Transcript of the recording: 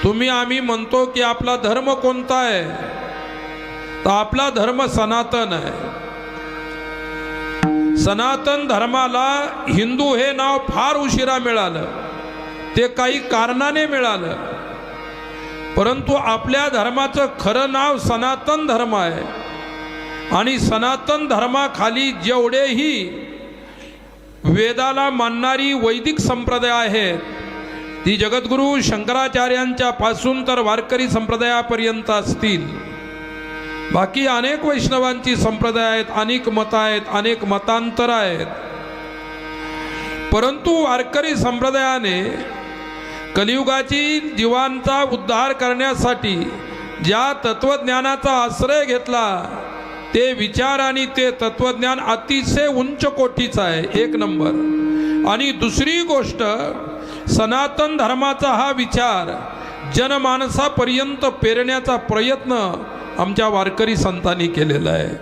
तुम्ही आम्ही म्हणतो की आपला धर्म कोणता आहे, तर आपला धर्म सनातन आहे। सनातन धर्माला हिंदू हे नाव फार उशिरा मिळालं, ते काही कारणाने मिळालं, परंतु आपल्या धर्माचं खरं नाव सनातन धर्म आहे। आणि सनातन धर्माखाली जेवढेही वेदाला मानणारी वैदिक संप्रदाय आहेत, ती जगद्गुरु शंकराचार्यांच्या पासून तर वारकरी संप्रदायापर्यंत असतील, बाकी अनेक वैष्णवांची संप्रदाय आहेत, अनेक मत आहेत, अनेक मतांतर आहेत। परंतु वारकरी संप्रदायाने कलियुगाची जीवांचा उद्धार करण्यासाठी ज्या तत्वज्ञानाचा आश्रय घेतला, ते विचार आणि ते तत्वज्ञान अतिशय उंच कोटीचं आहे, एक नंबर। आणि दुसरी गोष्ट, सनातन धर्माचा हा विचार जनमानसापर्यंत पेरण्याचा प्रयत्न आमच्या वारकरी संतांनी केलेला आहे।